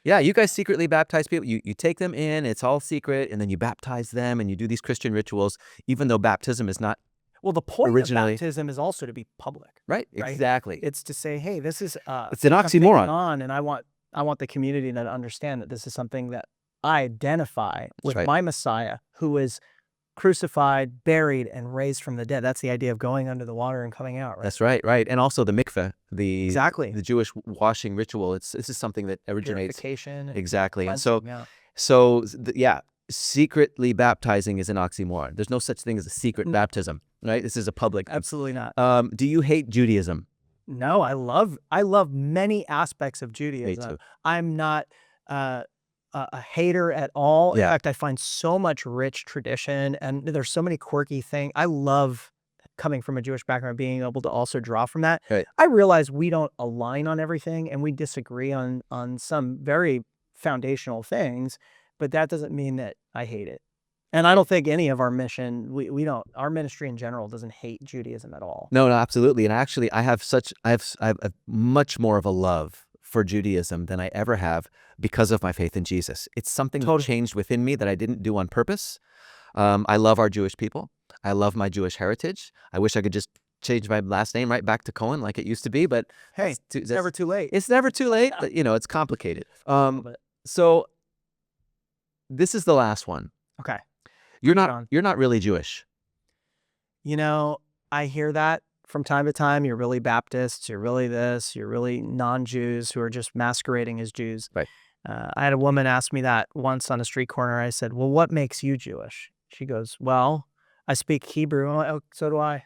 S1: Yeah, you guys secretly baptize people. You take them in, it's all secret, and then you baptize them and you do these Christian rituals, even though baptism is not.
S2: Well, the point
S1: originally,
S2: of baptism is also to be public.
S1: Right? Exactly.
S2: It's to say, hey, this is
S1: it's an oxymoron.
S2: And I want the community to understand that this is something that I identify with my Messiah, who is crucified, buried, and raised from the dead. That's the idea of going under the water and coming out, right?
S1: That's right. And also the mikveh, the Jewish washing ritual. This is something that originates.
S2: Purification.
S1: Exactly. And so secretly baptizing is an oxymoron. There's no such thing as a secret baptism, right? This is a public.
S2: Absolutely not.
S1: Do you hate Judaism?
S2: No, I love many aspects of Judaism.
S1: Me too.
S2: I'm not a hater at all. In fact, I find so much rich tradition, and there's so many quirky things. I love coming from a Jewish background, being able to also draw from that.
S1: Right.
S2: I realize we don't align on everything, and we disagree on some very foundational things, but that doesn't mean that I hate it. And I don't think any of our mission, our ministry in general doesn't hate Judaism at all.
S1: No, absolutely. And actually, I have much more of a love for Judaism than I ever have because of my faith in Jesus. It's something that changed within me that I didn't do on purpose. I love our Jewish people. I love my Jewish heritage. I wish I could just change my last name right back to Cohen like it used to be, but
S2: hey, it's never too late.
S1: It's never too late, but it's complicated. So this is the last one.
S2: Okay.
S1: You're not really Jewish.
S2: I hear that from time to time. You're really Baptists, you're really this, you're really non-Jews who are just masquerading as Jews.
S1: Right.
S2: I had a woman ask me that once on a street corner. I said, well, what makes you Jewish? She goes, well, I speak Hebrew. I'm like, oh, so do I.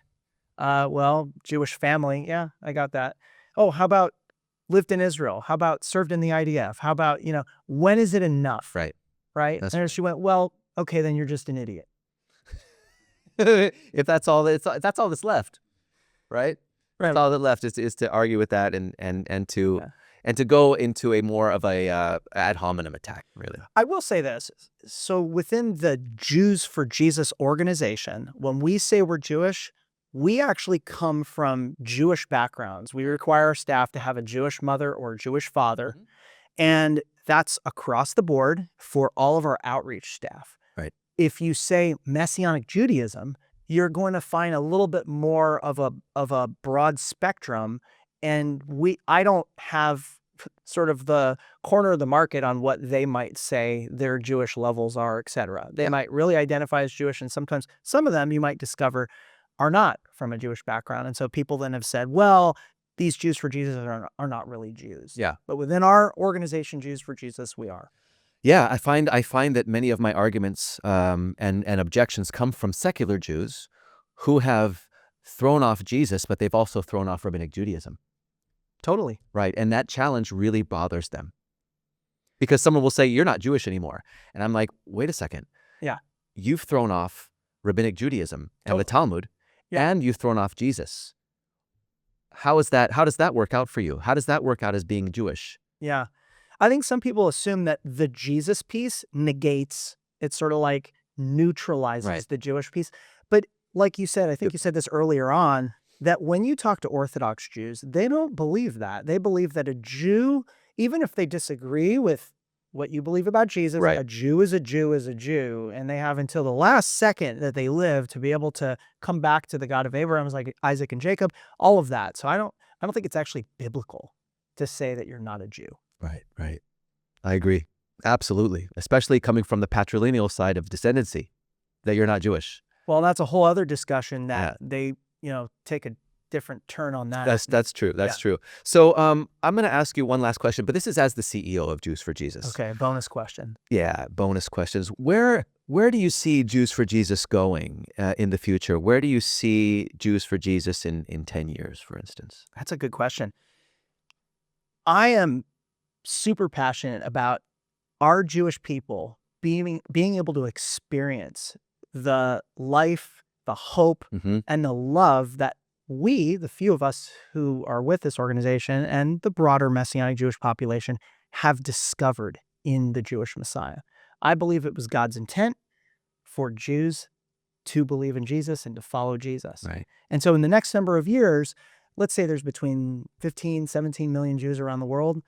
S2: Well, Jewish family. Yeah, I got that. Oh, how about lived in Israel? How about served in the IDF? How about, when is it enough?
S1: Right.
S2: Right. And she went, well, okay, then you're just an idiot.
S1: If that's all that's left, right? That's all that left is to argue with that and to go into a more of a ad hominem attack, really.
S2: I will say this. So within the Jews for Jesus organization, when we say we're Jewish, we actually come from Jewish backgrounds. We require our staff to have a Jewish mother or a Jewish father. Mm-hmm. And that's across the board for all of our outreach staff.
S1: Right.
S2: If you say Messianic Judaism, you're going to find a little bit more of a broad spectrum. And I don't have sort of the corner of the market on what they might say their Jewish levels are, et cetera. They might really identify as Jewish, and sometimes some of them you might discover are not from a Jewish background. And so people then have said, well, these Jews for Jesus are not really Jews.
S1: Yeah.
S2: But within our organization, Jews for Jesus, we are.
S1: Yeah, I find that many of my arguments and objections come from secular Jews who have thrown off Jesus, but they've also thrown off rabbinic Judaism.
S2: Totally.
S1: Right. And that challenge really bothers them. Because someone will say, you're not Jewish anymore. And I'm like, wait a second.
S2: Yeah.
S1: You've thrown off rabbinic Judaism and the Talmud, and you've thrown off Jesus. How does that work out for you? How does that work out as being Jewish?
S2: Yeah. I think some people assume that the Jesus piece negates, it sort of like neutralizes the Jewish piece. But like you said, I think you said this earlier on, that when you talk to Orthodox Jews, they don't believe that. They believe that a Jew, even if they disagree with what you believe about Jesus, a Jew is a Jew is a Jew, and they have until the last second that they live to be able to come back to the God of Abraham, like Isaac and Jacob, all of that. So I don't think it's actually biblical to say that you're not a Jew.
S1: Right. I agree. Absolutely. Especially coming from the patrilineal side of descendancy, that you're not Jewish.
S2: Well, that's a whole other discussion that they, take a different turn on that.
S1: That's true. That's true. So I'm going to ask you one last question, but this is as the CEO of Jews for Jesus.
S2: Okay, bonus question.
S1: Yeah, bonus questions. Where do you see Jews for Jesus going in the future? Where do you see Jews for Jesus in 10 years, for instance?
S2: That's a good question. I am super passionate about our Jewish people being able to experience the life, the hope, and the love that we, the few of us who are with this organization and the broader Messianic Jewish population, have discovered in the Jewish Messiah. I believe it was God's intent for Jews to believe in Jesus and to follow Jesus.
S1: Right.
S2: And so in the next number of years, let's say there's between 15, 17 million Jews around the world.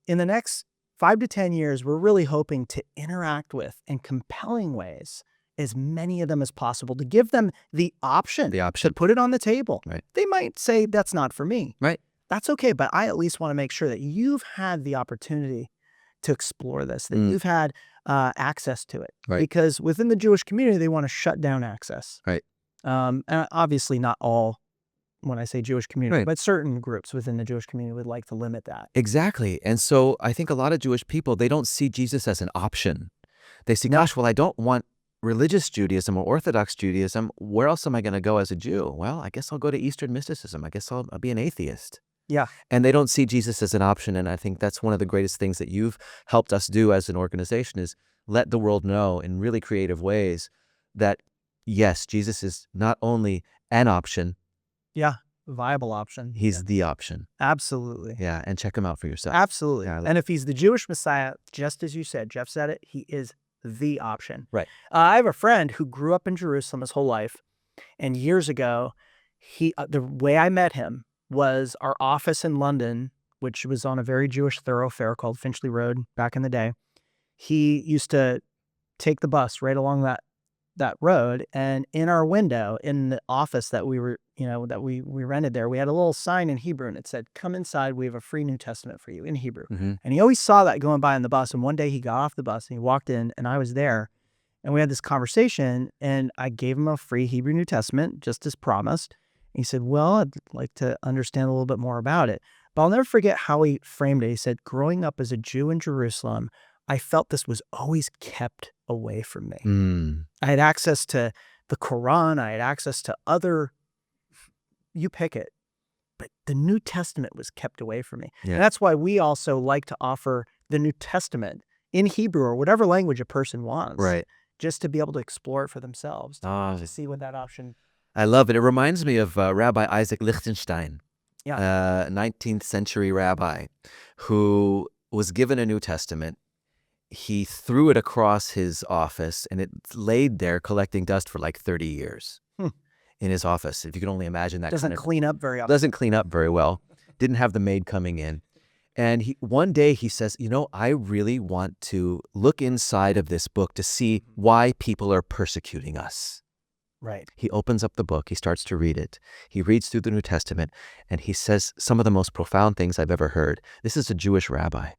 S2: In the next 5 to 10 years, we're really hoping to interact with, in compelling ways, as many of them as possible, to give them the option to put it on the table.
S1: Right.
S2: They might say, that's not for me.
S1: Right.
S2: That's okay, but I at least want to make sure that you've had the opportunity to explore this, that you've had access to it.
S1: Right.
S2: Because within the Jewish community, they want to shut down access.
S1: Right.
S2: And obviously not all, when I say Jewish community, but certain groups within the Jewish community would like to limit that.
S1: Exactly. And so I think a lot of Jewish people, they don't see Jesus as an option. They see, gosh, well, I don't want religious Judaism or Orthodox Judaism. Where else am I going to go as a Jew? Well, I guess I'll go to Eastern mysticism. I guess I'll be an atheist.
S2: Yeah.
S1: And they don't see Jesus as an option. And I think that's one of the greatest things that you've helped us do as an organization is let the world know in really creative ways that, yes, Jesus is not only an option.
S2: Yeah. Viable option.
S1: He's the option.
S2: Absolutely.
S1: Yeah. And check him out for yourself.
S2: Absolutely.
S1: Yeah,
S2: and if he's the Jewish Messiah, just as you said, Jeff said it, he is the option.
S1: Right.
S2: I have a friend who grew up in Jerusalem his whole life. And years ago, the way I met him was our office in London which was on a very Jewish thoroughfare called Finchley Road back in the day. He used to take the bus right along that road, and in our window in the office that we were, that we rented there, we had a little sign in Hebrew, and it said, "Come inside, we have a free New Testament for you," in Hebrew. And he always saw that going by on the bus, and one day he got off the bus and he walked in, and I was there, and we had this conversation, and I gave him a free Hebrew New Testament just as promised. He said, "Well, I'd like to understand a little bit more about it." But I'll never forget how he framed it. He said, "Growing up as a Jew in Jerusalem, I felt this was always kept away from me. I had access to the Quran. I had access to other, you pick it, but the New Testament was kept away from me."
S1: Yeah.
S2: And that's why we also like to offer the New Testament in Hebrew or whatever language a person wants,
S1: Right.
S2: just to be able to explore it for themselves,
S1: Oh,
S2: to see what that option.
S1: I love it. It reminds me of Rabbi Isaac Lichtenstein,
S2: Yeah.
S1: 19th century rabbi, who was given a New Testament. He threw it across his office, and it laid there collecting dust for like 30 years in his office. If you can only imagine that.
S2: Doesn't clean up very often.
S1: Doesn't clean up very well. Didn't have the maid coming in. And one day he says, I really want to look inside of this book to see why people are persecuting us.
S2: Right.
S1: He opens up the book. He starts to read it. He reads through the New Testament, and he says some of the most profound things I've ever heard. This is a Jewish rabbi.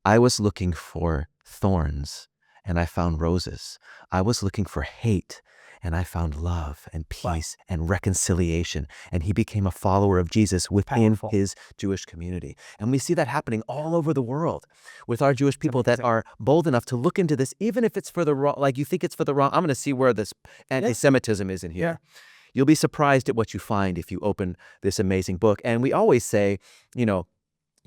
S1: "I was looking for thorns, and I found roses. I was looking for hate, and I found love and peace and reconciliation." And he became a follower of Jesus within his Jewish community. And we see that happening all over the world with our Jewish people that are bold enough to look into this, even if it's for the wrong, like you think it's for the wrong. I'm going to see where this anti-Semitism is in here.
S2: Yeah.
S1: You'll be surprised at what you find if you open this amazing book. And we always say,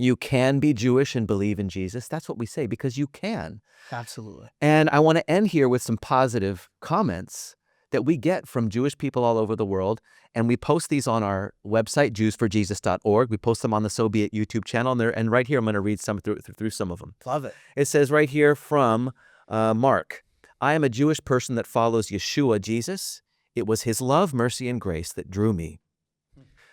S1: you can be Jewish and believe in Jesus. That's what we say, because you can.
S2: Absolutely.
S1: And I want to end here with some positive comments that we get from Jewish people all over the world. And we post these on our website, jewsforjesus.org. We post them on the So Be It YouTube channel. And right here, I'm going to read some through some of them.
S2: Love it.
S1: It says right here from Mark, "I am a Jewish person that follows Yeshua, Jesus. It was his love, mercy, and grace that drew me."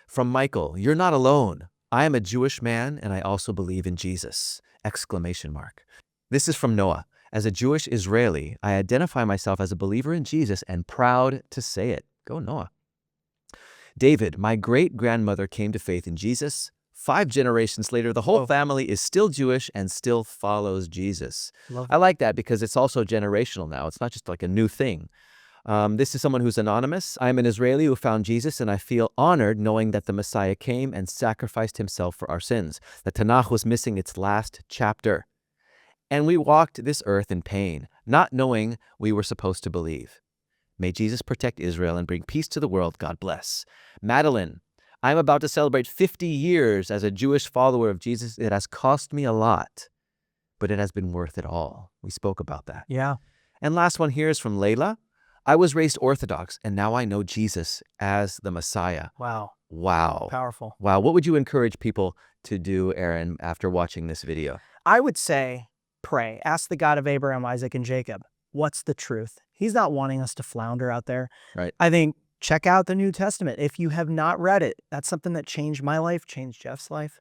S1: From Michael, "You're not alone. I am a Jewish man, and I also believe in Jesus!" Exclamation mark. This is from Noah. "As a Jewish Israeli, I identify myself as a believer in Jesus and proud to say it." Go Noah. David, "My great-grandmother came to faith in Jesus. 5 generations later, the whole family is still Jewish and still follows Jesus." I like that because it's also generational now. It's not just like a new thing. This is someone who's anonymous. "I'm an Israeli who found Jesus, and I feel honored knowing that the Messiah came and sacrificed himself for our sins. The Tanakh was missing its last chapter. And we walked this earth in pain, not knowing we were supposed to believe. May Jesus protect Israel and bring peace to the world. God bless." Madeline, "I'm about to celebrate 50 years as a Jewish follower of Jesus. It has cost me a lot, but it has been worth it all." We spoke about that.
S2: Yeah.
S1: And last one here is from Layla. "I was raised Orthodox, and now I know Jesus as the Messiah."
S2: Wow.
S1: Wow.
S2: Powerful.
S1: Wow. What would you encourage people to do, Aaron, after watching this video?
S2: I would say pray. Ask the God of Abraham, Isaac, and Jacob, what's the truth? He's not wanting us to flounder out there.
S1: Right.
S2: I think check out the New Testament. If you have not read it, that's something that changed my life, changed Jeff's life.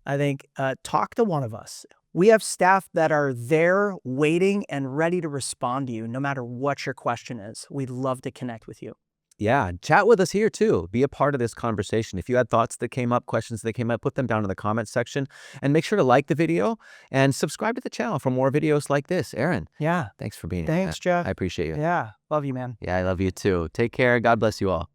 S2: I think talk to one of us. We have staff that are there waiting and ready to respond to you no matter what your question is. We'd love to connect with you.
S1: Yeah, chat with us here too. Be a part of this conversation. If you had thoughts that came up, questions that came up, put them down in the comments section. And make sure to like the video and subscribe to the channel for more videos like this. Aaron,
S2: Yeah.
S1: thanks for being here.
S2: Thanks, Jeff.
S1: I appreciate you.
S2: Yeah. Love you, man.
S1: Yeah, I love you too. Take care. God bless you all.